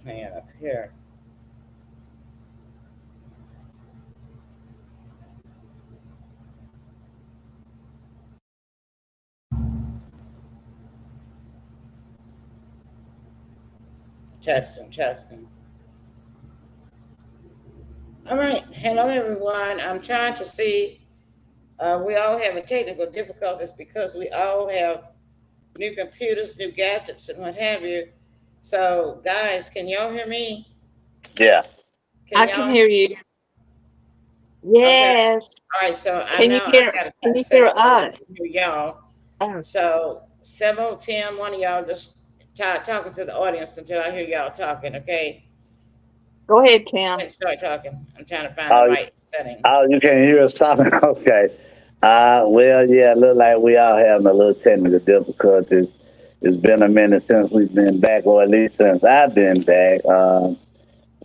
Man, up here. Testing, testing. All right. Hello, everyone. I'm trying to see. We all have a technical difficulties because we all have new computers, new gadgets, and what have you. So, guys, can y'all hear me? Yeah. Can I can y'all? hear you. Okay. Yes. All right. So I Can you know I hear? got it Can you set hear so I us? can hear y'all. Oh, So, several, Tim, one of y'all just talking to the audience until I hear y'all talking. Okay. go ahead, Tim. And start talking. I'm trying to find the Oh, right setting. you can hear us talking. Okay. Well, yeah, look like we all having a little technical difficulties. It's been a minute since we've been back, or at least since I've been back.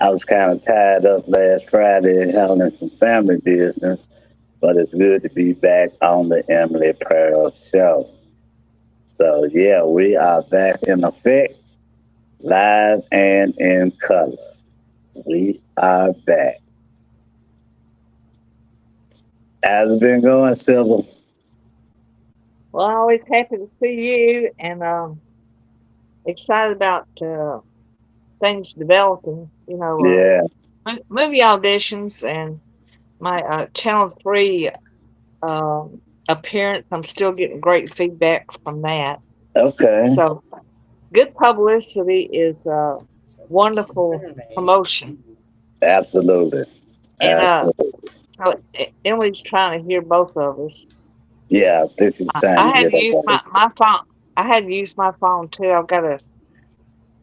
I was kind of tied up last Friday handling some family business, but it's good to be back on the Emily Pearl Show. So, yeah, we are back in effect, live and in color. We are back. How's it been going, Silver? Well, I'm always happy to see you and excited about things developing. Yeah. Movie auditions and my Channel 3 appearance. I'm still getting great feedback from that. Okay. So, good publicity is So, can you wonderful hear me? promotion. Absolutely. And Absolutely. so Emily's trying to hear both of us. Yeah, this is trying to I had get to use okay. my phone. I had to use my phone too. I've got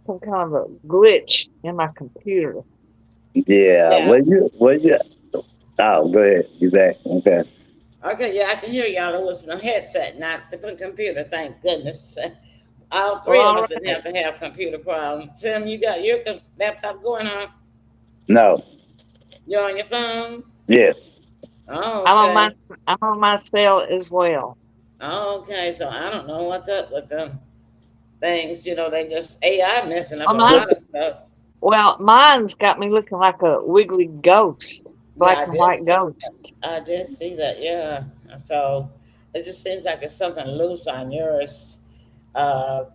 some kind of a glitch in my computer. Yeah. Yeah. Oh, go ahead. You back. Okay. Okay, yeah, I can hear y'all. It was no headset, not the computer. Thank goodness. All Well, three of all us didn't right. have to have computer problems. Tim, you got your laptop going on? No. You're on your phone? Yes. Oh, I'm on my okay. I'm on my cell as well. Oh, okay. So I don't know what's up with them things. They just AI messing up Oh, a mine. lot of stuff. Well, mine's got me looking like a wiggly ghost, Yeah, black I and did white see ghost. that. I did see that. Yeah. So it just seems like it's something loose on yours. Uh,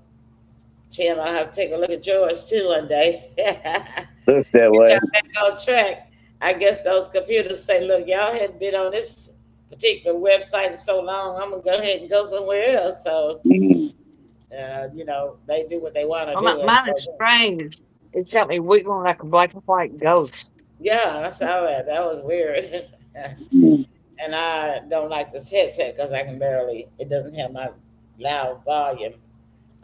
Tim, I'll have to take a look at yours too one day. Get Looks that y'all way. back on track. I guess those computers say, look, y'all hadn't been on this particular website in so long, I'm going to go ahead and go somewhere else. So, Mhm. they do what they want to Well, do, I mine is suppose. strange. It's got me wiggling like a black and white ghost. Yeah, I saw that. That was weird. Mhm. And I don't like this headset because I can barely, it doesn't have my loud volume.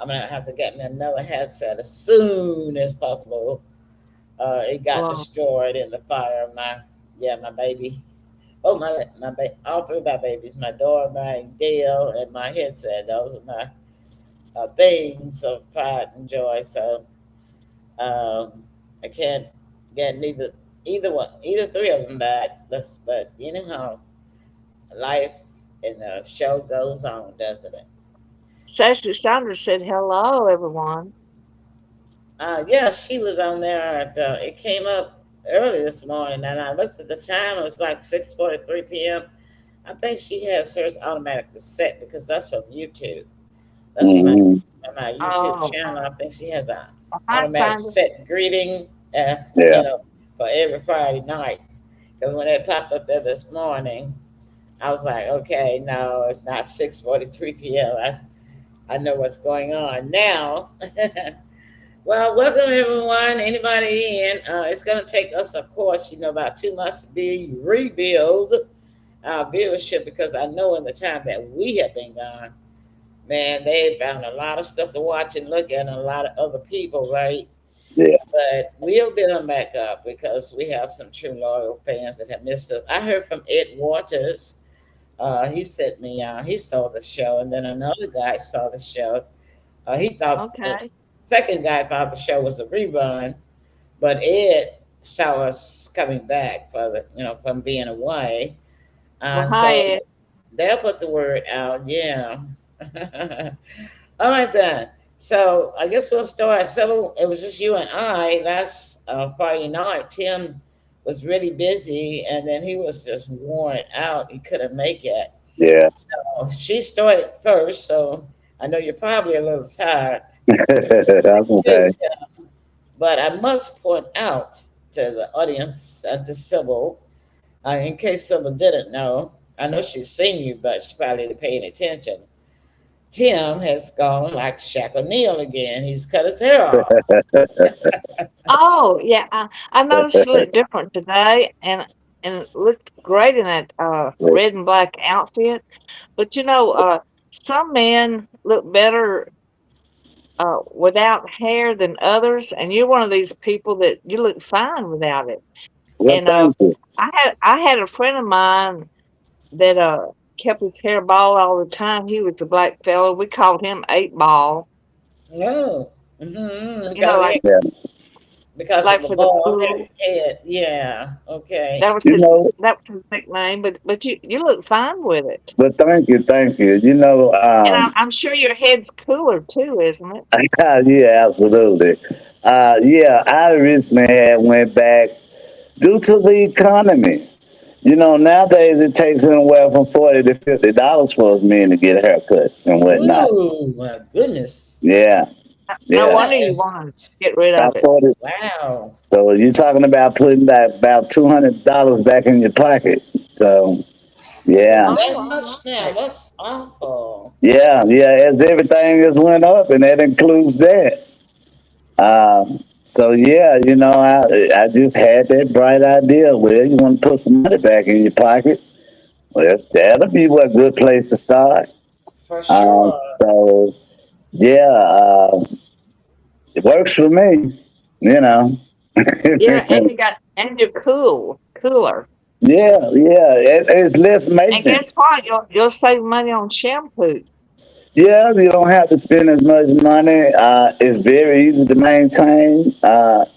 I'm going to have to get me another headset as soon as possible. It got Well, destroyed in the fire of my baby. Oh, all three of my babies, my daughter, my Dale, and my headset. Those are my things of pride and joy. So I can't get either three of them back. But you know how life and the show goes on, doesn't it? Sassy Sandra said hello, everyone. Yeah, she was on there. It came up early this morning, and I looked at the time. It was like 6:43 p.m. I think she has hers automatically set because that's from YouTube. That's Mhm. from my YouTube Oh, channel. I think she has an hi, automatic Sandra. set greeting, Yeah. for every Friday night. Because when it popped up there this morning, I was like, okay, no, it's not 6:43 p.m. I know what's going on now. Well, welcome everyone. Anybody in? It's going to take us, of course, about 2 months to rebuild our viewership because I know in the time that we have been gone, man, they found a lot of stuff to watch and look at, and a lot of other people, right? Yeah. But we'll build them back up because we have some true loyal fans that have missed us. I heard from Ed Waters. He sent me, he saw the show, and then another guy saw the show. He thought the Okay. second guy thought the show was a rerun, but Ed saw us coming back from being away. Well, hi, So Ed. they'll put the word out. Yeah. All right then. So I guess we'll start. So it was just you and I last Friday night. Tim was really busy, and then he was just worn out. He couldn't make it. Yeah. So she started first. So I know you're probably a little tired too, Okay. Tim. But I must point out to the audience and to Sybil, in case Sybil didn't know. I know she's seen you, but she probably didn't pay any attention. Tim has gone like Shaq O'Neal again. He's cut his hair off. Oh, yeah, I noticed you look different today, and looked great in that red and black outfit. But some men look better without hair than others, and you're one of these people that you look fine without it. Well, And thank you. I had a friend of mine that kept his hair bald all the time. He was a black fellow. We called him Eight Ball. No. Mm-hmm. You know, like Yeah. Because of like the for the bald pool. head. Yeah. Okay. That was You his know, that was his nickname. But you look fine with it. but thank you, thank you. And I'm sure your head's cooler too, isn't it? Yeah, absolutely. Yeah, I recently had went back due to the economy. Nowadays it takes anywhere from $40 to $50 for us men to get haircuts and whatnot. Ooh, my goodness. Yeah, No yeah. wonder That you want to is get rid of About it. 40. wow. So you're talking about putting back about $200 back in your pocket. So Is it yeah, Oh, that all much now? right. That's awful. yeah. As everything has went up, and that includes that. So yeah, I just had that bright idea. Well, you want to put some money back in your pocket. Well, that'll be a good place to start. For sure. So yeah, it works for me. You know. Yeah, and you're cooler. Yeah. It's less And guess maintenance. what? You'll save money on shampoo. Yeah, you don't have to spend as much money. It's very easy to maintain.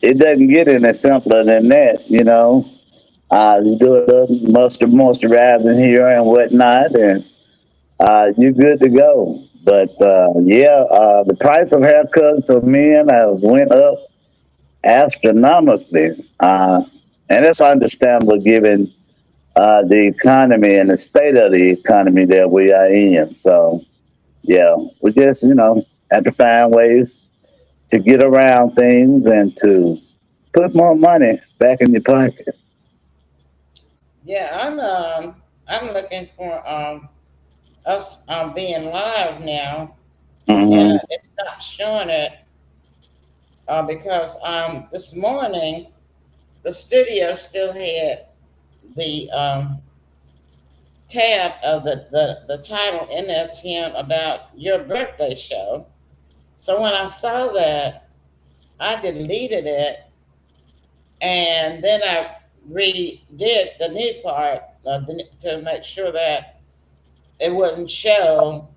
It doesn't get any simpler than that. You do a little mustard moisturizing here and whatnot, and you're good to go. But yeah, the price of haircuts of men have went up astronomically, and it's understandable given the economy and the state of the economy that we are in. So yeah, we just have to find ways to get around things and to put more money back in your pocket. Yeah, I'm looking for us being live now, and Hmm. it's not showing it because this morning the studio still had the tab of the title in there, Tim, about your birthday show. So when I saw that, I deleted it, and then I redid the new part to make sure that it wouldn't show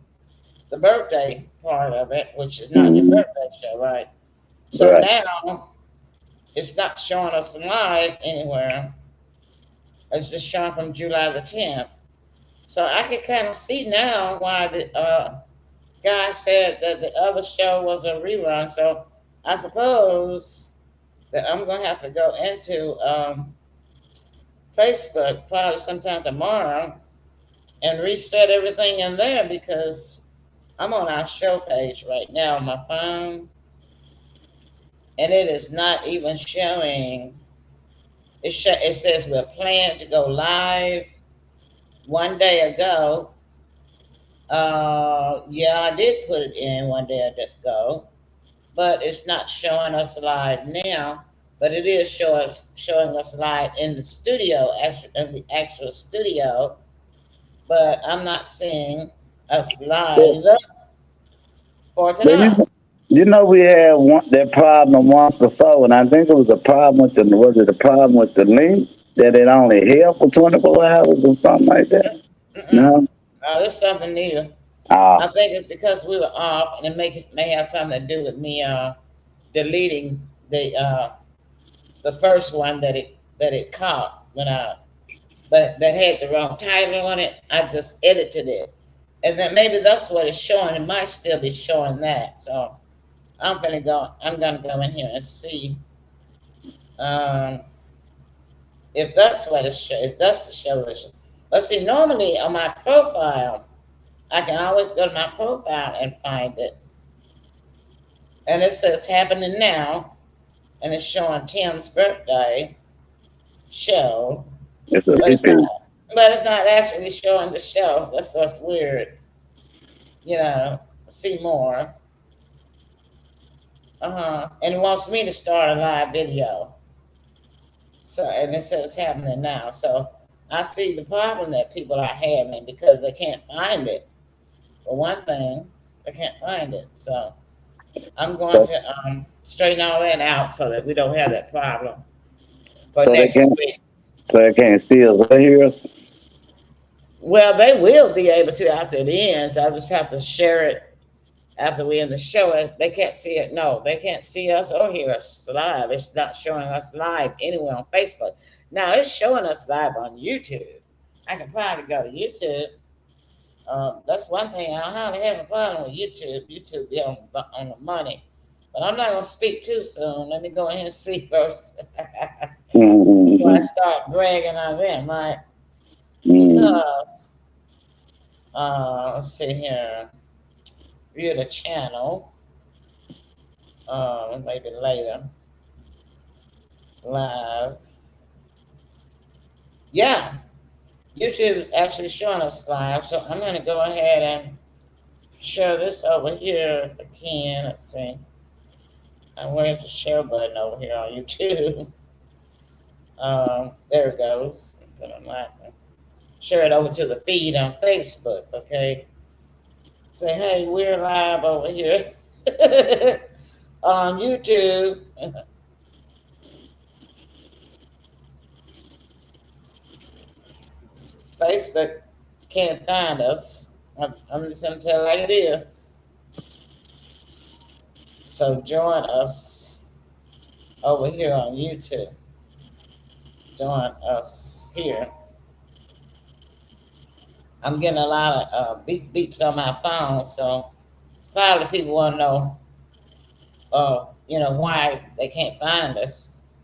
the birthday part of it, which is not your Hmm. birthday show, right? So Right. now it's not showing us live anywhere. It's just showing from July the 10th. So I can kind of see now why the guy said that the other show was a rerun. So I suppose that I'm going to have to go into Facebook probably sometime tomorrow and reset everything in there because I'm on our show page right now on my phone, and it is not even showing. It says we're planning to go live one day ago. Yeah, I did put it in one day ago, but it's not showing us live now. But it is showing us live in the studio, actually in the actual studio. But I'm not seeing us Well, live for well, tonight. we had that problem once before, and I think it was a problem with the problem with the link that it only held for 24 hours or something like that? Mm-mm. No. This is something new. I Ah, think it's because we were off, and may have something to do with me deleting the first one that it caught when I but that had the wrong title on it. I just edited it, and then maybe that's what it's showing. It might still be showing that. So I'm gonna go in here and see um, if that's what it's show. If that's the show is. Let's see. Normally on my profile, I can always go to my profile and find it, and it says happening now, and it's showing Tim's birthday show, It's a but it's repeat. not. But it's not actually showing the show. That's weird. You know, see more. And it wants me to start a live video. So, and it says happening now. So I see the problem that people are having because they can't find it. For one thing, they can't find it. So I'm going So, to straighten all that out so that we don't have that problem for so they next can't, week. so they can't see us or hear us. Well, they will be able to after it ends. I just have to share it after we end the show. They can't see it. No, they can't see us or hear us live. It's not showing us live anywhere on Facebook. Now it's showing us live on YouTube. I can probably go to YouTube. That's one thing. I don't hardly have a problem with YouTube. YouTube be on the money. But I'm not going to speak too soon. Let me go ahead and see first before I Mm-hmm. start bragging on them, right? Mm-hmm. Because, let's see here, view the channel, maybe later, live. Yeah, YouTube is actually showing us live. So I'm going to go ahead and share this over here if I can. Let's see. And where's the share button over here on YouTube? There it goes. Put on that one. Share it over to the feed on Facebook, okay? Say, hey, we're live over here on YouTube. Facebook can't find us. I'm just going to tell it like it is. So join us over here on YouTube. Join us here. I'm getting a lot of beep beeps on my phone, so probably people want to know, why they can't find us.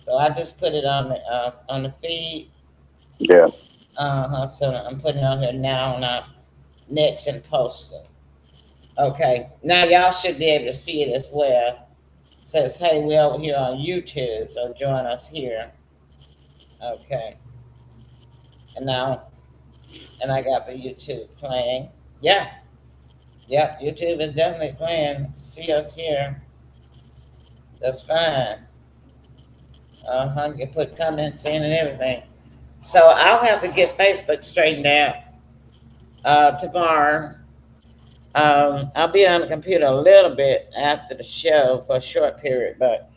So I just put it on the feed. Yeah. So I'm putting it on here now and next and posting. Okay. Now y'all should be able to see it as well. It says, hey, we're over here on YouTube, so join us here. Okay. And now, and I got the YouTube playing. Yeah. Yep. YouTube is definitely playing. See us here. That's fine. You can put comments in and everything. So I'll have to get Facebook straightened out tomorrow. I'll be on the computer a little bit after the show for a short period, but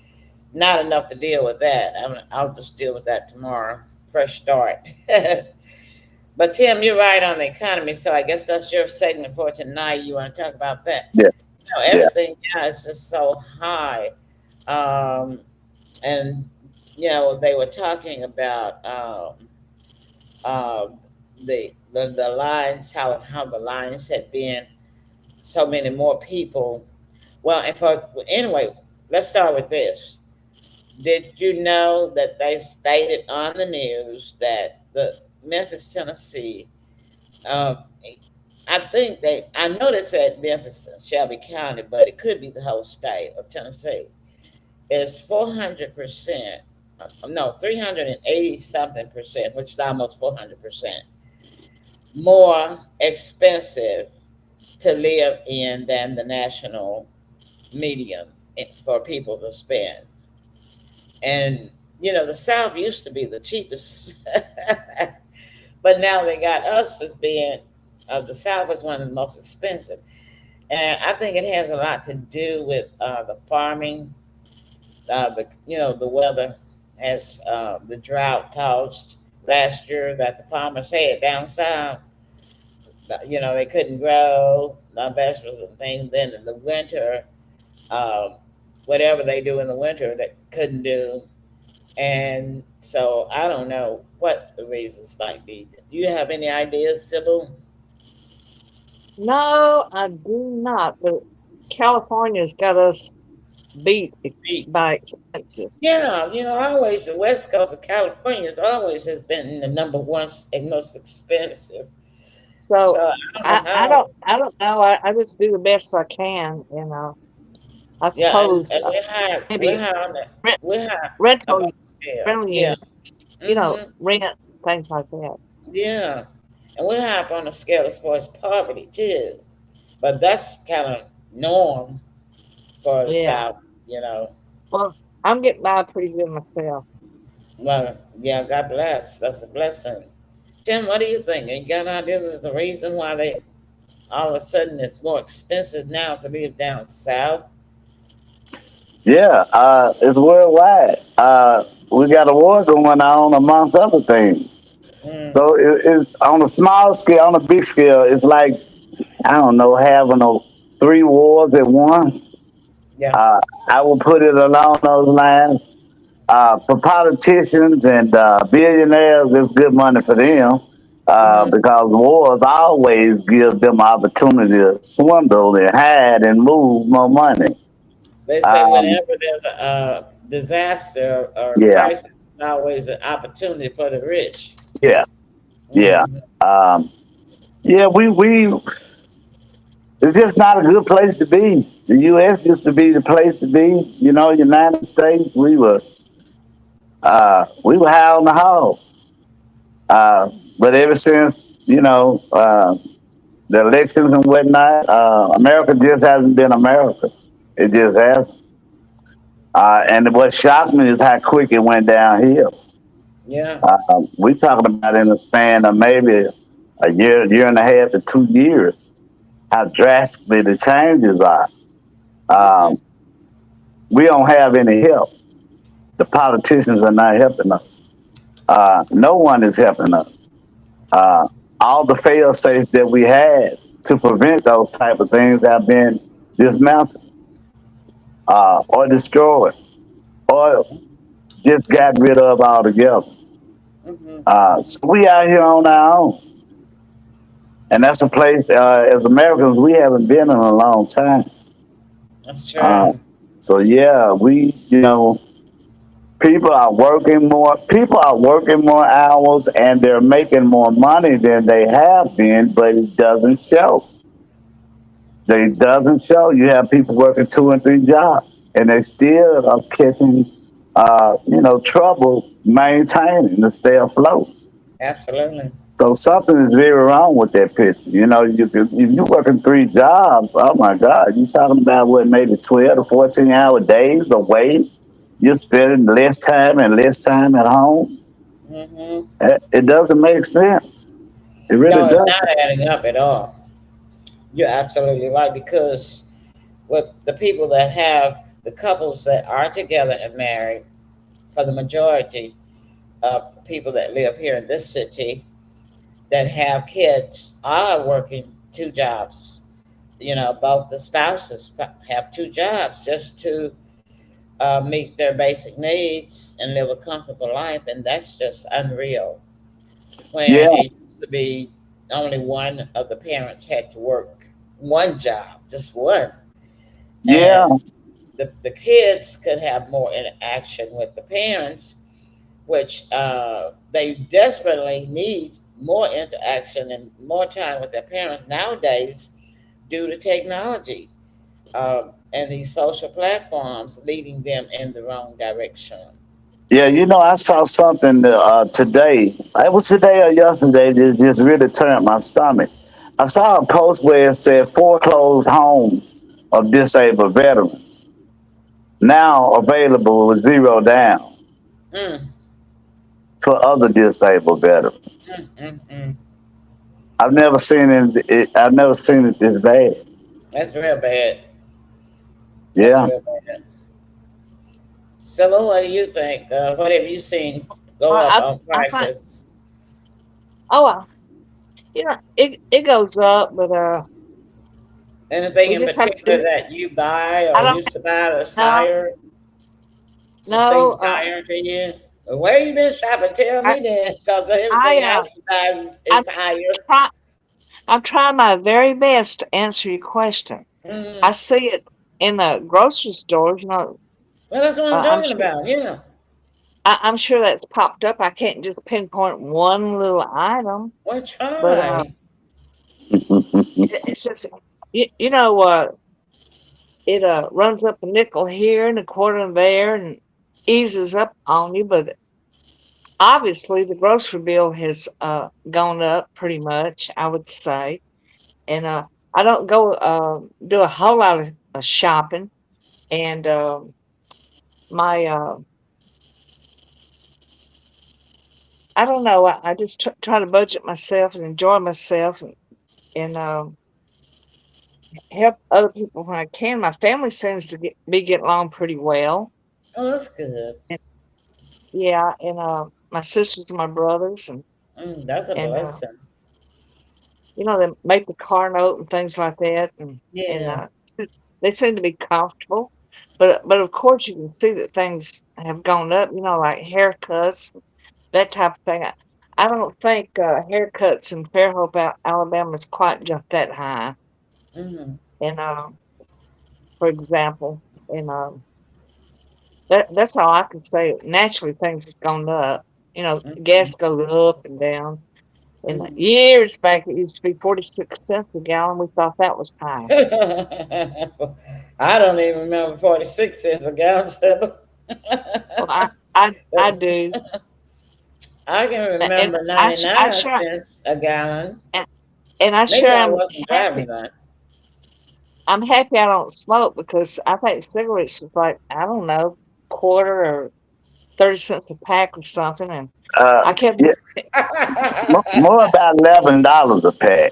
not enough to deal with that. I'll just deal with that tomorrow. Fresh start. But Tim, you're right on the economy, so I guess that's your segment for tonight. You want to talk about that? Yeah. Yeah. Everything now is just so high, and they were talking about uh, the lines, how the lines had been so many more people. Well, and for anyway, let's start with this. Did you know that they stated on the news that the Memphis, Tennessee, um, I know they said Memphis and Shelby County, but it could be the whole state of Tennessee, is 400%, no, 380 something percent, which is almost 400% more expensive to live in than the national medium for people to spend. And the South used to be the cheapest, but now they got us as being the South is one of the most expensive. And I think it has a lot to do with the farming, the weather, as the drought caused last year that the farmers had down south. They couldn't grow vegetables and things. Then in the winter, um, whatever they do in the winter, they couldn't do. And so I don't know what the reasons might be. Do you have any ideas, Sybil? No, I do not. California's got us beat Be- by expensive. Yeah, always the West Coast of California always has been the number one and most expensive. So So I don't know how. I don't know. I just do the best I can, you know. I Yeah, and, suppose and we're maybe high on the rent, we're high up rental on the scale. rental Yeah. units, you know, Mhm. rent things like that. Yeah. And we're high up on the scale as far as poverty too. But that's kind of norm for the Yeah. South, you know. Well, I'm getting by pretty good myself. Well, yeah, God bless. That's a blessing. Tim, what do you think? You got any ideas is the reason why they all of a sudden it's more expensive now to live down south? Yeah, it's worldwide. We got a war going on amongst other things. Mm, So it's on a small scale, on a big scale, it's like, I don't know, having three wars at once. yeah. Uh, I would put it along those lines. For politicians and billionaires, it's good money for them Hmm. because wars always give them opportunity to swindle and hide and move more money. They say Um, whenever there's a disaster or yeah, crisis, it's always an opportunity for the rich. yeah, yeah. Hmm. Um, yeah, we it's just not a good place to be. The U.S. used to be the place to be. You know, United States, we were high on the hog. But ever since the elections and whatnot, America just hasn't been America. It just has. And what shocked me is how quick it went downhill. Yeah. We talking about in the span of maybe a year and a half to 2 years, how drastically the changes are. Hmm. Um, we don't have any help. The politicians are not helping us. No one is helping us. Uh, all the fail safes that we had to prevent those type of things have been dismantled or destroyed or just got rid of altogether. Hmm. So we out here on our own, and that's a place as Americans we haven't been in a long time. That's Uh, true. so yeah, people are working more hours and they're making more money than they have been, but it doesn't show. It doesn't show. You have people working two and three jobs and they still are catching trouble maintaining to stay afloat. Absolutely. So something is very wrong with that picture. If you're working three jobs, oh my God, you're talking about what, maybe 12 to 14-hour days away. You're spending less time and less time at home. Hmm. It doesn't make sense. It really No, it's not doesn't. adding up at all. You're absolutely right because with the people that have the couples that are together and married, for the majority of people that live here in this city that have kids are working two jobs. Both the spouses have two jobs just to meet their basic needs and live a comfortable life, and that's just unreal. When Yeah, it used to be only one of the parents had to work one job, just one, yeah, and the kids could have more interaction with the parents, which they desperately need more interaction and more time with their parents nowadays due to technology and these social platforms leading them in the wrong direction. yeah. I saw something today. It was today or yesterday that just really turned my stomach. I saw a post where it said foreclosed homes of disabled veterans now available with zero down Mm, for other disabled veterans. mm, mm, mm. I've never seen it this bad. That's real bad. That's Yeah. real bad. So, what do you think? What have you seen go up on I think, prices? oh, you know, it goes up, but Anything we in just have to particular do. that you buy I or don't used to buy that's know. higher? Just No, seems higher to you. Well, where you been shopping? Tell I me then, because I everything I used to buy I'm is higher. try, I'm trying my very best to answer your question. I Mm. see it in the grocery stores. Well, that's what I'm I'm talking sure. about. Yeah. I'm sure that's popped up. I can't just pinpoint one little item, Well, but try. it's just it runs up a nickel here and a quarter there and eases up on you. But obviously, the grocery bill has gone up pretty much, I would say. And I don't go do a whole lot of shopping. And my I don't know. I just try to budget myself and enjoy myself and help other people when I can. My family seems to be getting along pretty well. Oh, that's good. And yeah, and my sisters and my brothers That's a and blessing. they make the car note and things like that, and Yeah. they seem to be comfortable. But of course you can see that things have gone up. Like haircuts, that type of thing. I don't think haircuts in Fairhope, Alabama, is quite just that high. Mm-hmm. And for example, and that's all I can say. Naturally, things have gone up. Mm-hmm. Gas goes up and down. And Mm-hmm. years back, it used to be 46 cents a gallon. We thought that was high. I don't even remember 46 cents a gallon. Well, I do, I can and remember I 99 sure cents a gallon. and, and I Maybe sure I am wasn't driving happy. that. I'm happy I don't smoke because I think cigarettes is like I don't know quarter or 30 cents a pack or something, and uh, I kept yeah, more about $11 a pack.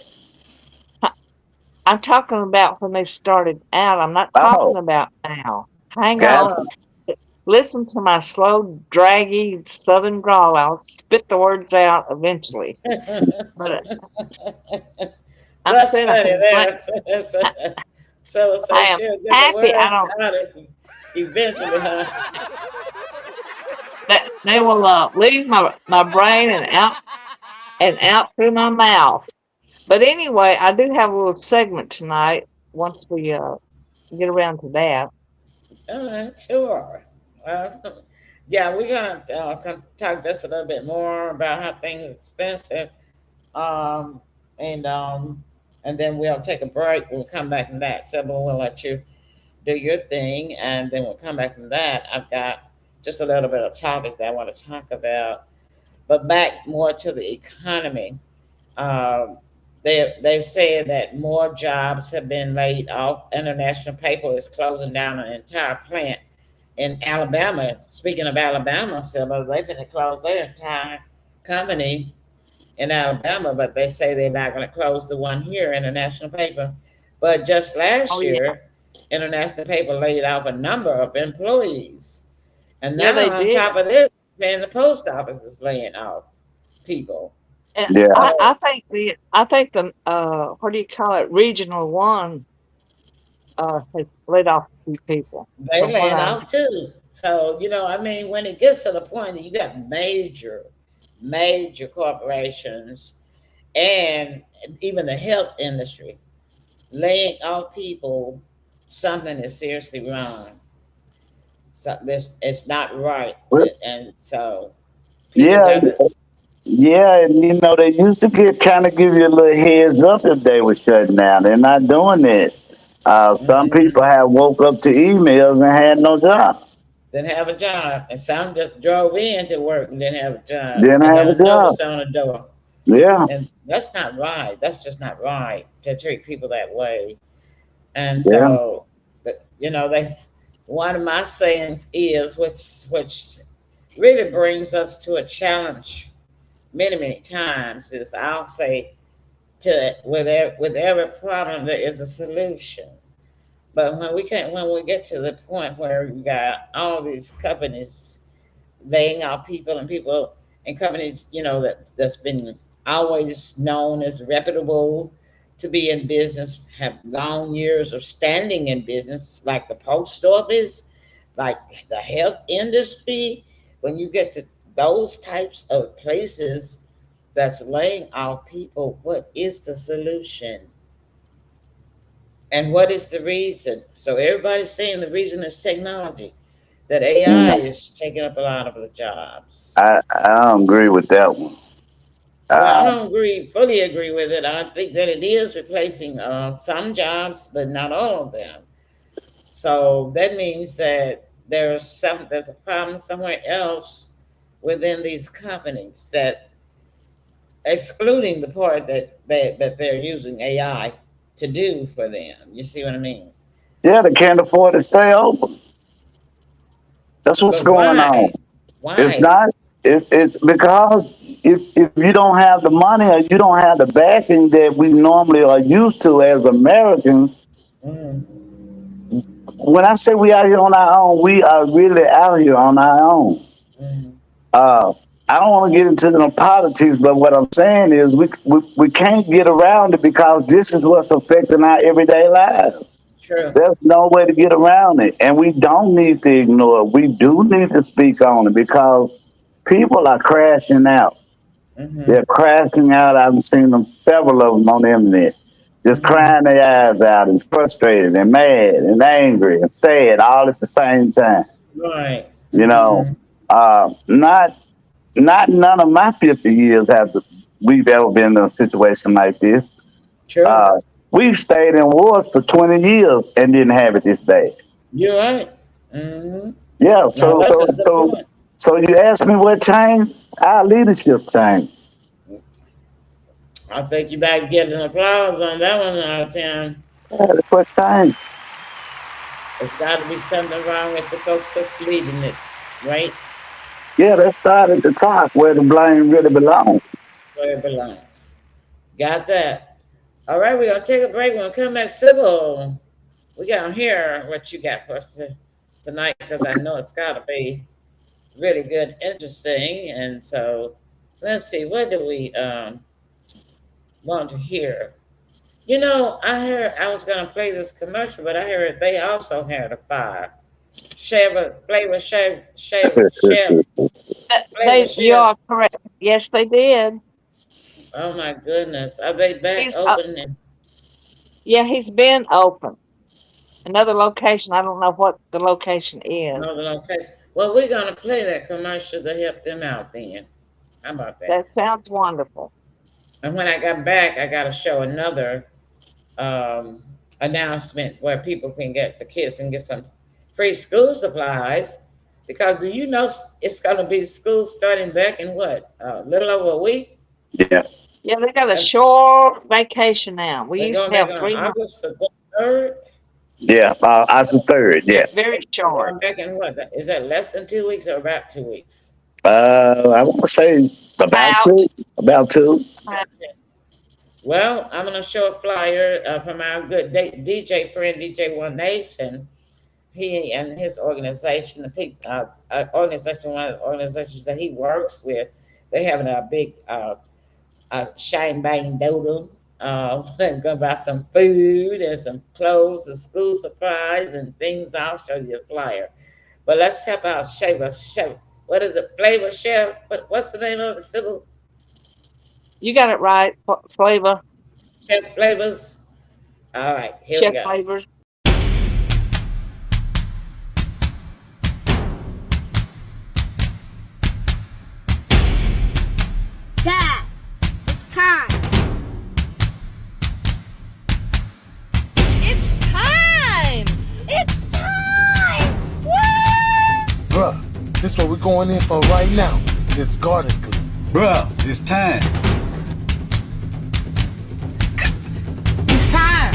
I'm talking about when they started out. I'm not talking Oh, about now. Hang got on. Oh. Listen to my slow, draggy southern drawl. I'll spit the words out eventually. But I'm That's saying funny there. I, So I am she'll get the happy I words don't out eventually, huh? that they will leave my brain and out through my mouth. But anyway, I do have a little segment tonight once we get around to that. All right, sure. Well, yeah, we're gonna talk just a little bit more about how things expensive, um, and um, and then we'll take a break. We'll come back from that. So we'll let you do your thing, and then we'll come back from that. I've got just a little bit of topic that I want to talk about, but back more to the economy. Um, they said that more jobs have been laid off. International Paper is closing down an entire plant in Alabama. Speaking of Alabama, Silla, they've been to close their entire company in Alabama, but they say they're not going to close the one here, International Paper. But just Oh last yeah, year, International Paper laid off a number of employees. And yeah now, they on did. top of this, saying the post office is laying off people. And yeah, So I think the what do you call it? Regional One has laid off a few people they from what laying I off too. So, I mean, when it gets to the point that you got major corporations and even the health industry laying off people, something is seriously wrong. So this it's not right. well, And so people yeah, got to. yeah. And they used to get kind of give you a little heads up if they were shutting down. They're not doing it. Some people Mhm. have woke up to emails and had no job. Didn't have a job, and some just drove in to work and didn't have a job, Didn't and have a got a job. notice on the door. Yeah, And that's not right. That's just not right to treat people that way. And yeah. so, they one of my sayings is, which really brings us to a challenge many times, is I'll say to with every problem there is a solution. But when we get to the point where you got all these companies laying out people and companies, that's been always known as reputable to be in business, have long years of standing in business, like the post office, like the health industry. When you get to those types of places that's laying off people, what is the solution? And what is the reason? So everybody's saying the reason is technology, that AI No, is taking up a lot of the jobs. I don't agree with that one. Well, I Uh, don't fully agree with it. I think that it is replacing some jobs, but not all of them. So that means that there's a problem somewhere else within these companies, that excluding the part that they're using AI to do for them. You see what I mean? yeah, they can't afford to stay open. That's what's But going on. why? It's Why? not. It's because if you don't have the money or you don't have the backing that we normally are used to as Americans, Mm, when I say we out here on our own, we are really out here on our own. mm, Uh, I don't want to get into the politics, but what I'm saying is we can't get around it because this is what's affecting our everyday lives. true. There's no way to get around it, and we don't need to ignore it. We do need to speak on it because people are crashing out. Mm-hmm, They're crashing out. I've seen them, several of them on the internet, just mm-hmm. crying their eyes out and frustrated and mad and angry and sad all at the same time. Right. You know, Mm-hmm. not none of my 50 years we've ever been in a situation like this. True. Uh, we've stayed in wars for 20 years and didn't have it this bad. You're right. Mm-hmm. Yeah, Now so that's a so good so point. so you ask me what changed? Our leadership changed. I think you better get an applause on that one out of 10. Yeah, that's what changed. It's got to be something wrong with the folks that's leading it, right? Yeah, let's start at the top where the blame really belongs. Where it belongs. Got that. All right, we're going to take a break. We'll come back civil. We got to hear what you got for us tonight, because I know it's got to be really good, interesting. And so let's see, what do we want to hear? I heard I was going to play this commercial, but I heard they also had a fire. Flavor Chef, Flavor You Chef. are correct. Yes, they did. Oh my goodness. Are they back He's open and yeah, he's been open. Another location. I don't know what the location is. another location? Well, we're going to play that commercial to help them out then. How about that? That sounds wonderful. And when I got back, I got to show another um, announcement where people can get the kids and get some free school supplies. Because do you know it's going to be school starting back in what? A little over a week? Yeah, Yeah, they got a And short vacation now. We they're used going to back have on 3 months. August the 3rd. yeah. As the third, yes. Very They're short. going back in what? Is that less than 2 weeks or about 2 weeks? I want to say about About two, about two. That's it. Well, I'm going to show a flyer from our good DJ friend, DJ One Nation. He and his organization, one of the organizations that he works with, they're having a big shine bang doodle. Going to buy some food and some clothes and school supplies and things. I'll show you a flyer. But let's help out Chef. What is it? Flavor Chef. What's the name of it? Civil you got it right. Flavor, Chef Flavors. All right, here we chef go. flavors. Dad, it's time. It's time! It's time! Woo! Bruh, this what we're going in for right now. It's garden glue. Bruh, it's time. It's time!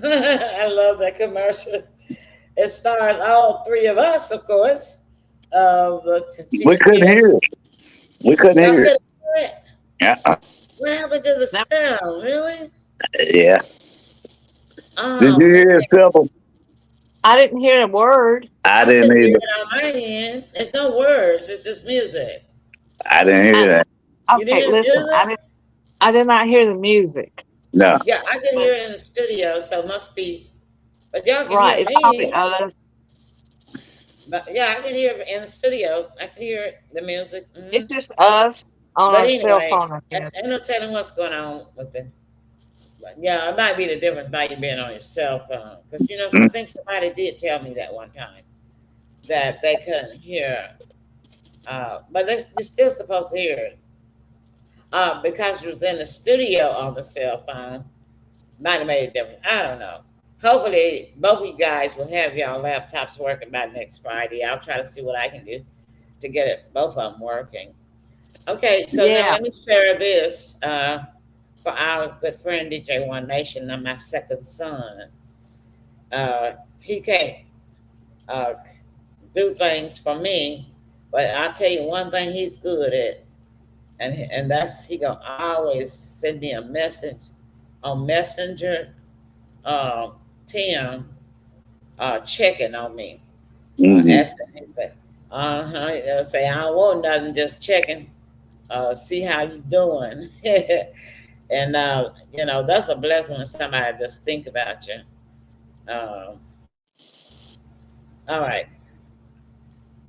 I love that commercial. It stars all three of us, of course. The We couldn't yes. hear it. We couldn't Y'all hear it. couldn't hear it. Yeah, What happened to the Nope. sound? Really? yeah. Did Oh you man, hear it, Phil? I didn't hear a word. I I didn't couldn't hear either. it on my end. There's no words. It's just music. I didn't hear I, that. You didn't Okay, hear the listen, music? I did not hear the music. No. Yeah, I can But hear it in the studio, so it must be. But y'all can right, hear it's probably me. us. But yeah, I can hear it in the studio. I can hear it, the music. It's just us on But our cell anyway, phone, I guess. ain't no telling what's going on with the. Yeah, it might be the difference by you being on your cell phone. Because, I Mm. think somebody did tell me that one time that they couldn't hear. But you're still supposed to hear it. Because you was in the studio on the cell phone, might have made a difference. I don't know. Hopefully, both of you guys will have y'all laptops working by next Friday. I'll try to see what I can do to get both of them working. Okay, so now Yeah. let me share this for our good friend DJ One Nation and my second son. He can't uh, do things for me, but I'll tell you one thing he's good at, and that's he gonna always send me a message on Messenger, uh, Tim, checking on me. Hmm. Asking, he said, he'll say, I don't want nothing, just checking, see how you doing. And, that's a blessing when somebody just think about you. Um, all right.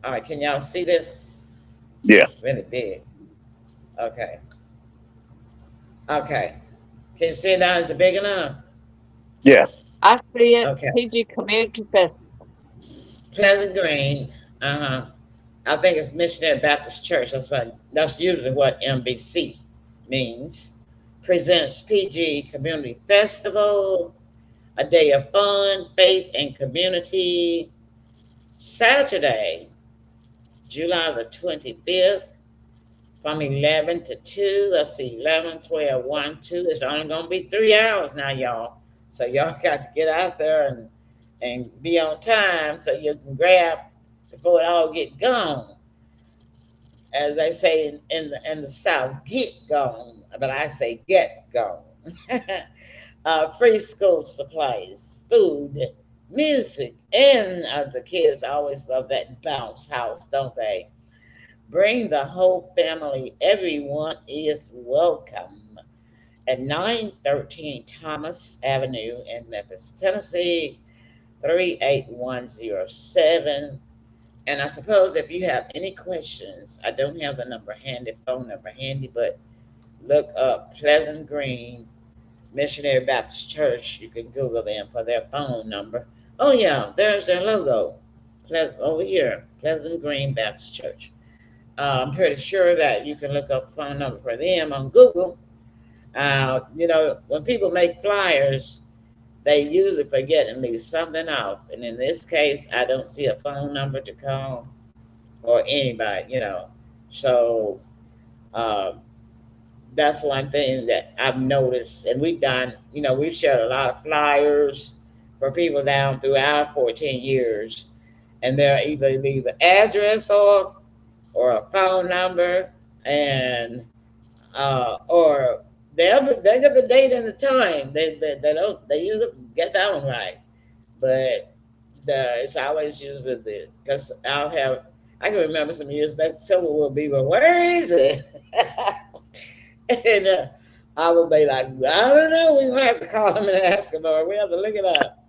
All right. Can y'all see this? Yeah. It's really big. Okay. Okay. Can you see it now? Is it big enough? Yeah. I see it. Okay. PG Community Festival. Pleasant Green. Uh huh. I think it's Missionary Baptist Church. That's usually what MBC means. Presents PG Community Festival, a day of fun, faith, and community. Saturday, July the 25th, from 11 to 2. Let's see, 11, 12, 1, 2. It's only going to be 3 hours now, y'all. So y'all got to get out there and be on time so you can grab before it all get gone. As they say in the South, get gone. But I say get gone. Free school supplies, food, music, and the kids always love that bounce house, don't they? Bring the whole family. Everyone is welcome at 913 Thomas Avenue in Memphis, Tennessee, 38107. And I suppose if you have any questions, I don't have the phone number handy, but look up Pleasant Green Missionary Baptist Church. You can Google them for their phone number. Oh, yeah, there's their logo. Over here, Pleasant Green Baptist Church. I'm pretty sure that you can look up a phone number for them on Google. When people make flyers, they usually forget and leave something off. And in this case, I don't see a phone number to call or anybody. So uh, that's one thing that I've noticed. And we've shared a lot of flyers for people down through our 14 years. And they'll either leave an address off or a phone number, and or they get the date and the time. They usually get that one right, but it's always usually because I can remember some years back someone will be, well, where is it? And I would be like, I don't know. We're gonna have to call them and ask them, or we have to look it up.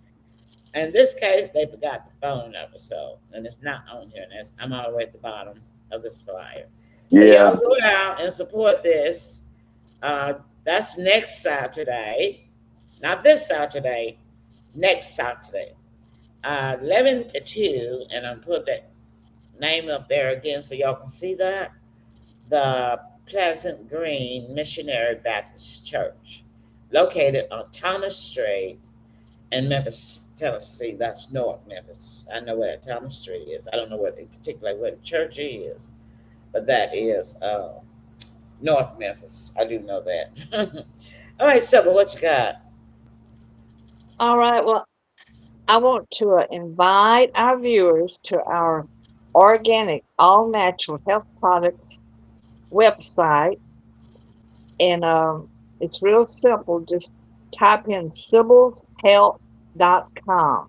In this case, they forgot the phone number, and it's not on here. And I'm all the way at the bottom of this flyer. So Yeah. y'all go out and support this. That's next Saturday, not this Saturday, next Saturday, 11 to 2, and I'm put that name up there again so y'all can see that. The Pleasant Green Missionary Baptist Church, located on Thomas Street in Memphis, Tennessee. That's North Memphis. I know where Thomas Street is. I don't know particularly where the church is, but that is North Memphis. I do know that. All right, Sybil, what you got? All right. Well, I want to invite our viewers to our organic, all natural health products website. And it's real simple. Just type in SybylsHealth.com.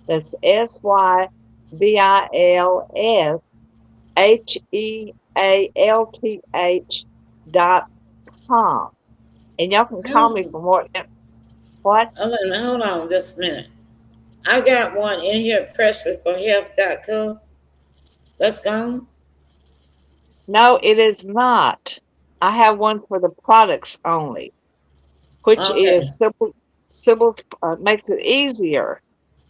That's SYBILSHEALTH.com. And y'all can call me for more. What? Oh, wait a minute, hold on just a minute. I got one in here, PrestonForHealth.com. That's gone. No, it is not. I have one for the products only, which Okay. is Sybil's makes it easier.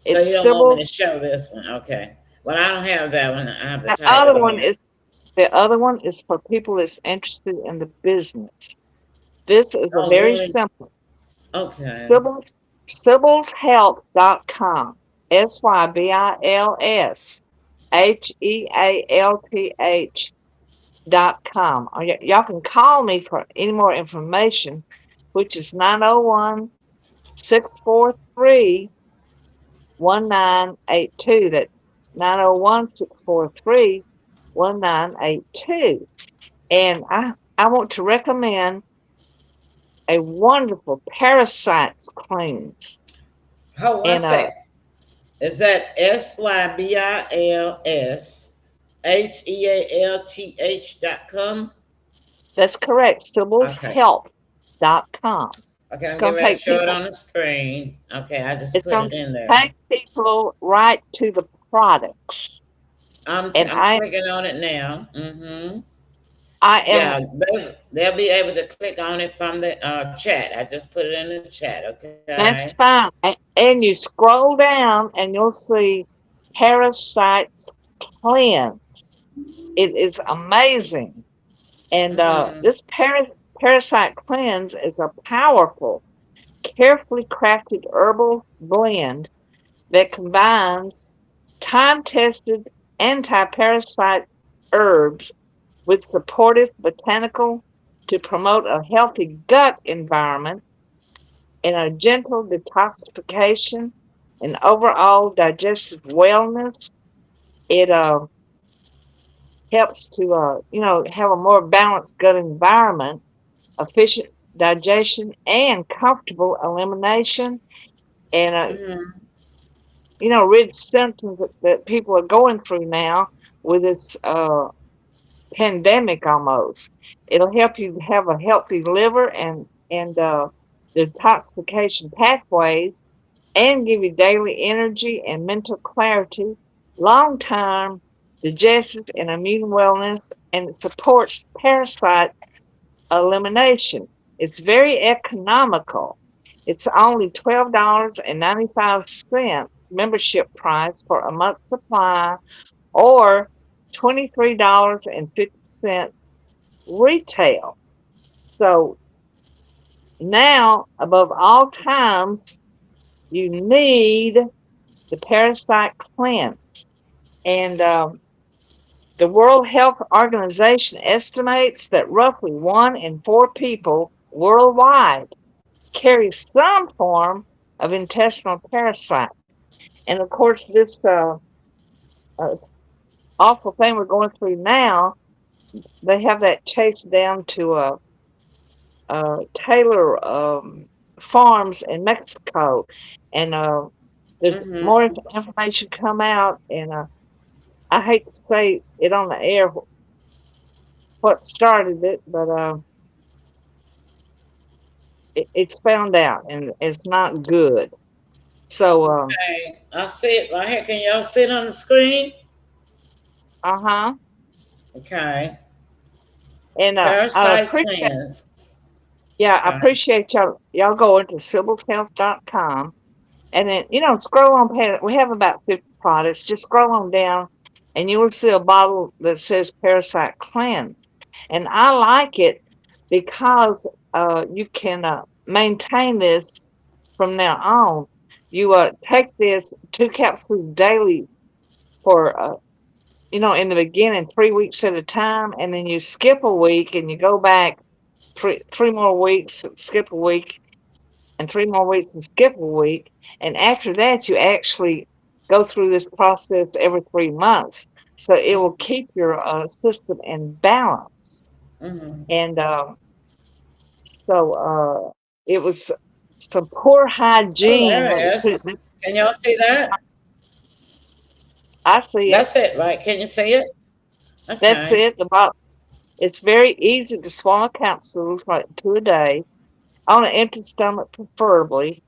So It's you don't want me Sybil. to show this one. Okay. Well, I don't have that one. I have to The type other it one in. is the other one is for people that's interested in the business. This is a Oh, very really? simple. Okay. SybilsHealth.com. SybilsHealth.com. Y'all can call me for any more information, which is 901-643-1982. That's 901-643-1982. And I want to recommend a wonderful parasites cleanse. How what's And that? Is that SybilsHealth.com? that's correct, Okay. SybilsHealth.com. Okay, It's I'm getting gonna ready to take show it people on the screen. Okay, I just it's put gonna it in there. take people right to the products. And I'm clicking on it now. Mm-hmm. I am Yeah, they'll be able to click on it from the chat. I just put it in the chat. that's Okay. fine. And you scroll down and you'll see parasites cleanse. It is amazing. And Mm-hmm. this parasite cleanse is a powerful, carefully crafted herbal blend that combines time-tested anti-parasite herbs with supportive botanical to promote a healthy gut environment and a gentle detoxification and overall digestive wellness. It helps to have a more balanced gut environment, efficient digestion, and comfortable elimination. And Mm-hmm. rid symptoms that people are going through now with this pandemic almost. It'll help you have a healthy liver and detoxification pathways and give you daily energy and mental clarity, long term digestive and immune wellness, and it supports parasite elimination. It's very economical. It's only $12.95 membership price for a month supply or $23.50 retail. So now, above all times, you need the parasite cleanse. And the World Health Organization estimates that roughly 1 in 4 people worldwide carry some form of intestinal parasite. And of course, this awful thing we're going through now, they have that chased down to Taylor Farms in Mexico, and there's more Mm-hmm. information come out, and I hate to say it on the air what started it, but it's found out, and it's not good. So, Okay. I see it right here. Can y'all see it on the screen? uh-huh, Okay. and I Parasite appreciate, cleanse. yeah, I Okay. appreciate y'all going to SybilsHealth.com, and then scroll on past. We have about 50 products. Just scroll on down, and you will see a bottle that says Parasite Cleanse, and I like it because you can maintain this from now on. You take this 2 capsules daily for in the beginning 3 weeks at a time, and then you skip a week and you go back three more weeks, skip a week, and 3 more weeks and skip a week, and after that you actually go through this process every 3 months, so it will keep your system in balance. Mm-hmm. And so it was some poor Oh, hygiene there when it we put is. it. Can y'all see that? I see it. That's it, right? Can you see it? That's Okay. it. The bottle. It's very easy to swallow capsules like 2 a day on an empty stomach, preferably.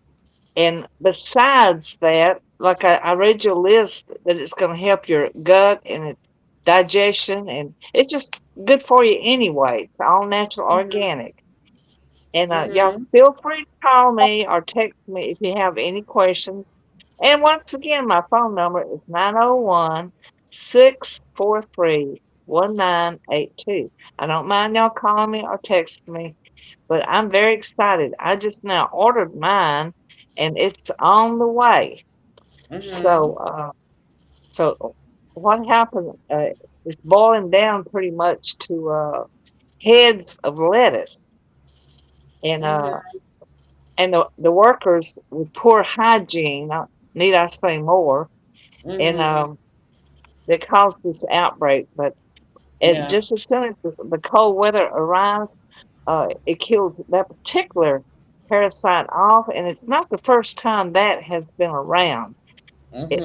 And besides that, like I read your list that it's going to help your gut and its digestion, and it's just good for you anyway. It's all natural, Mm-hmm. organic. And y'all Mm-hmm. feel free to call me or text me if you have any questions. And once again, my phone number is 901-643-1982. I don't mind y'all calling me or texting me, but I'm very excited. I just now ordered mine and it's on the way. Mm-hmm. So what happened is boiling down pretty much to heads of lettuce. And Mm-hmm. the workers with poor hygiene, need I say more, and Mm-hmm. that caused this outbreak. But Yeah. just as soon as the cold weather arrives, it kills that particular parasite off, and it's not the first time that has been around.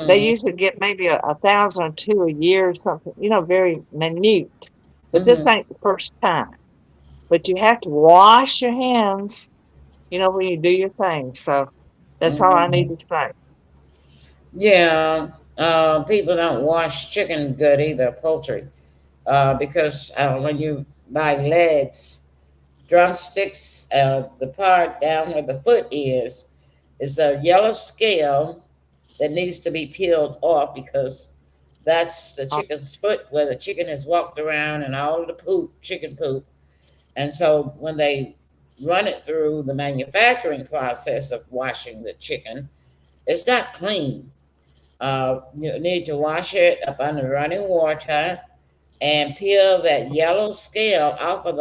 They Mm-hmm. usually get maybe a thousand or two a year or something, very minute. But this Mm-hmm. ain't the first time. But you have to wash your hands, when you do your thing. So that's all I need Mm-hmm. to say. Yeah. People don't wash chicken good either, poultry, because when you buy legs, drumsticks, the part down where the foot is a yellow scale that needs to be peeled off because that's the Uh, chicken's foot where the chicken has walked around and all of the poop, chicken poop. And so when they run it through the manufacturing process of washing the chicken, it's not clean. You need to wash it up under running water and peel that yellow scale off of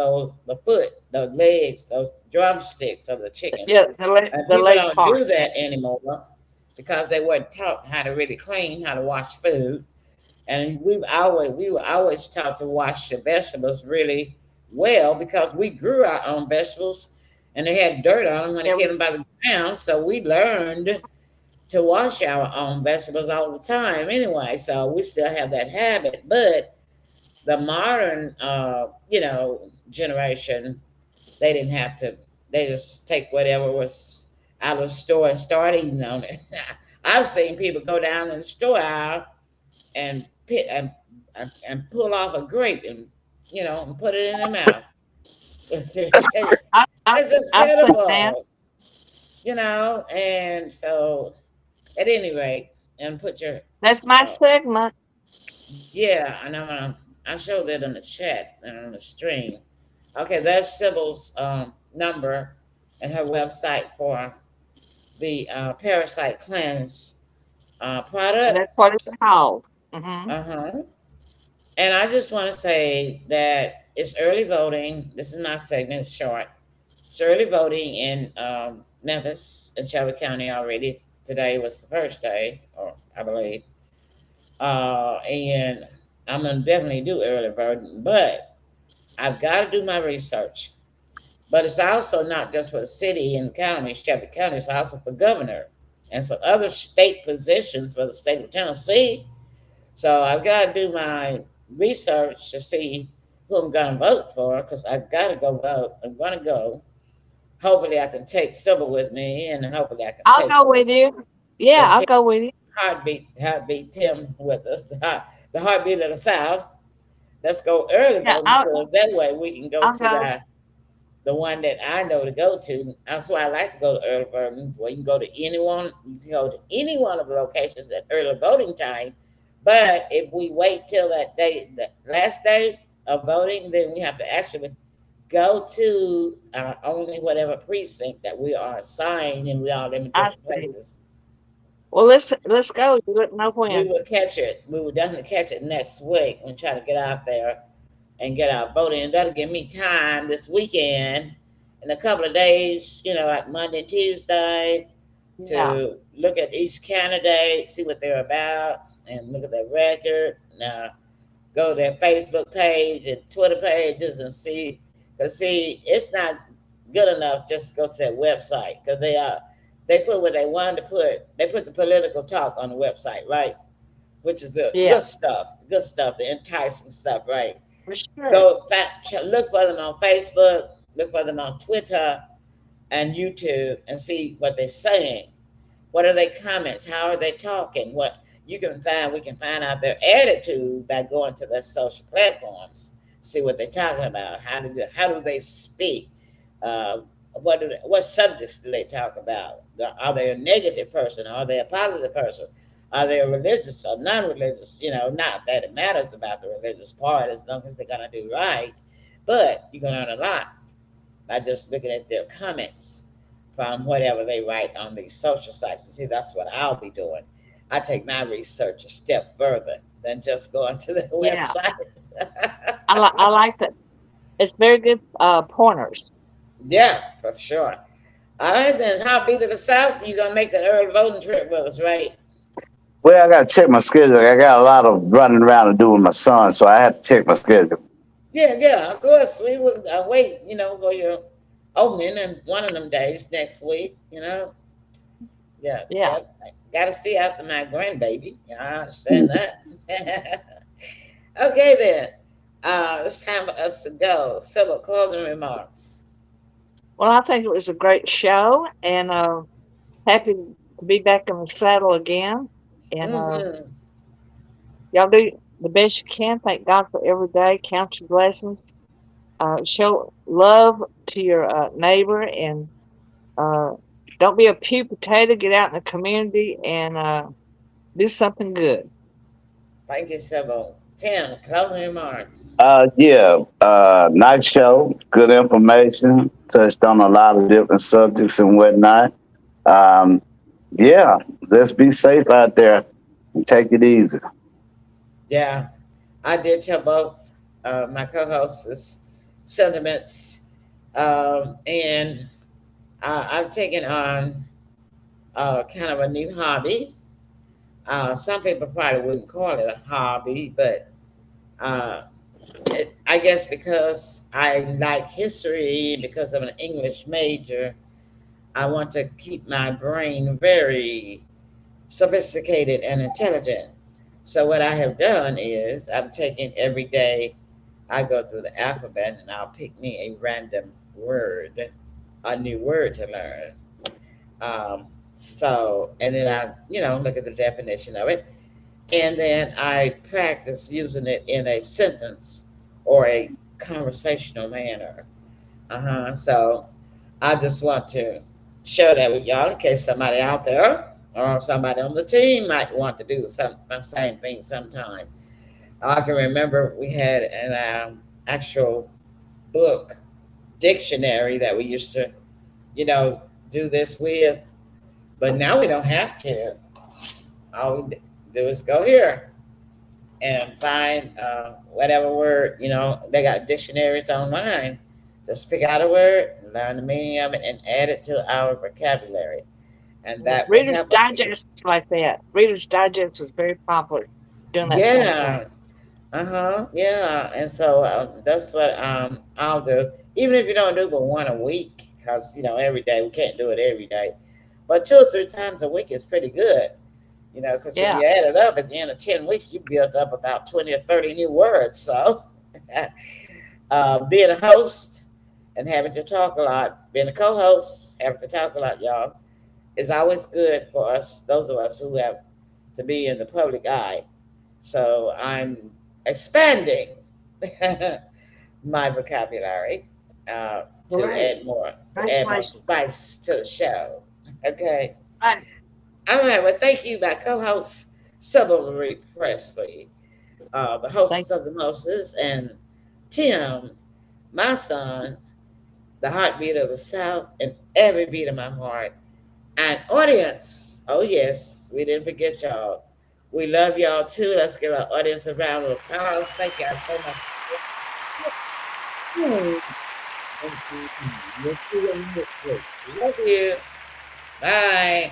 the foot, the legs, those drumsticks of the chicken. yeah, And the people leg don't do part. that anymore because they weren't taught how to really clean, how to wash food. And we were always taught to wash the vegetables really well because we grew our own vegetables and they had dirt on them when they Yeah, came by the ground. So we learned to wash our own vegetables all the time anyway. So we still have that habit. But the modern, generation, they didn't have to. They just take whatever was out of the store and start eating on it. I've seen people go down in the store aisle and pit and pull off a grape and put it in their mouth. I, I, It's just I've seen that. pitiful, And so, at any rate, and put your That's my uh, segment. yeah, and I showed that in the chat and on the stream. Okay, that's Sybil's number and her website for the Parasite Cleanse product. That's what it's called. Hmm. Uh-huh. And I just want to say that it's early voting. This is my segment, it's short. It's early voting in Memphis and Shelby County already. Today was the first day, or I believe. And I'm going to definitely do early voting, but I've got to do my research. But it's also not just for the city and county, Shelby County, it's also for governor and some other state positions for the state of Tennessee. So I've got to do my research to see who I'm going to vote for because I've got to go vote. I'm going to go. Hopefully, I can take Sybil with me, and hopefully, I can I'll take go with you. Yeah, the I'll Tim, go with you. heartbeat Tim with us, the heartbeat of the South. Let's go early Yeah, voting because that way we can go I'll to go. the one that I know to go to. That's why I like to go to early voting. Well, you can go to anyone. You can go to any one of the locations at early voting time. But if we wait till that day, the last day of voting, then we have to actually go to only whatever precinct that we are assigned, and we all live in I different see. places. Well, let's go. You let me know We when. will catch it. We will definitely catch it next week and try to get out there and get our voting. And that'll give me time this weekend in a couple of days, like Monday, Tuesday, Yeah, to look at each candidate, see what they're about, and look at their record. Now, go to their Facebook page and Twitter pages and see. Because, see, it's not good enough just to go to their website because they put what they wanted to put. They put the political talk on the website, right? Which is the yeah. good stuff, the enticing stuff, right? For sure. Go look for them on Facebook, look for them on Twitter and YouTube, and see what they're saying. What are their comments? How are they talking? What you can find, we can find out their attitude by going to their social platforms, see what they're talking about. How do they speak? What subjects do they talk about? Are they a negative person? Are they a positive person? Are they religious or non-religious? Not that it matters about the religious part as long as they're gonna do right. But you can learn a lot by just looking at their comments from whatever they write on these social sites. You see, that's what I'll be doing. I take my research a step further than just going to the Yeah, website. I like that. It's very good pointers. Yeah, for sure. All right, then. How be to the South? You're gonna make the early voting trip with us, right? Well, I got to check my schedule. I got a lot of running around to do with my son, so I have to check my schedule. Yeah. Of course, we will wait. For your opening and one of them days next week. Yeah. Yeah. Got to see after my grandbaby. I understand that. Okay, then. It's time for us to go. Several closing remarks. Well, I think it was a great show, and happy to be back in the saddle again. And Mm-hmm. y'all do the best you can. Thank God for every day. Count your blessings. Show love to your neighbor, and don't be a pew potato. Get out in the community and do something good. Thank you, Sybil. Tim, closing remarks. Nice show, good information, touched on a lot of different subjects and whatnot. Let's be safe out there and take it easy. Yeah, I did tell both my co-hosts' sentiments, and I've taken on kind of a new hobby. Some people probably wouldn't call it a hobby, but I guess because I like history, because I'm an English major, I want to keep my brain very sophisticated and intelligent. So what I have done is I'm taking every day, I go through the alphabet and I'll pick me a random word, a new word to learn. And then I look at the definition of it, and then I practice using it in a sentence or a conversational manner. So I just want to share that with y'all in case somebody out there or somebody on the team might want to do the same thing sometime. I can remember we had an actual book dictionary that we used to, do this with, but now we don't have to. All we do is go here and find whatever word, they got dictionaries online. Just pick out a word, learn the meaning of it, and add it to our vocabulary. And that will Reader's help us. Digest was like that. Reader's Digest was very popular during that same time. Yeah. Yeah. And so that's what I'll do. Even if you don't do but one a week, because, every day, we can't do it every day. But 2 or 3 times a week is pretty good. Because Yeah. when you add it up at the end of 10 weeks, you build up about 20 or 30 new words. So being a host and having to talk a lot, being a co-host, having to talk a lot, y'all, is always good for us, those of us who have to be in the public eye. So I'm expanding my vocabulary to Great. add more Congratulations. spice to the show. Okay. Right. All right. Well, thank you, my co-host Sybil Marie Presley, the hostess of the Moses, and Tim, my son, the heartbeat of the South, and every beat of my heart. And audience, oh yes, we didn't forget y'all. We love y'all too. Let's give our audience a round of applause. Thank y'all so much. Love you. Bye.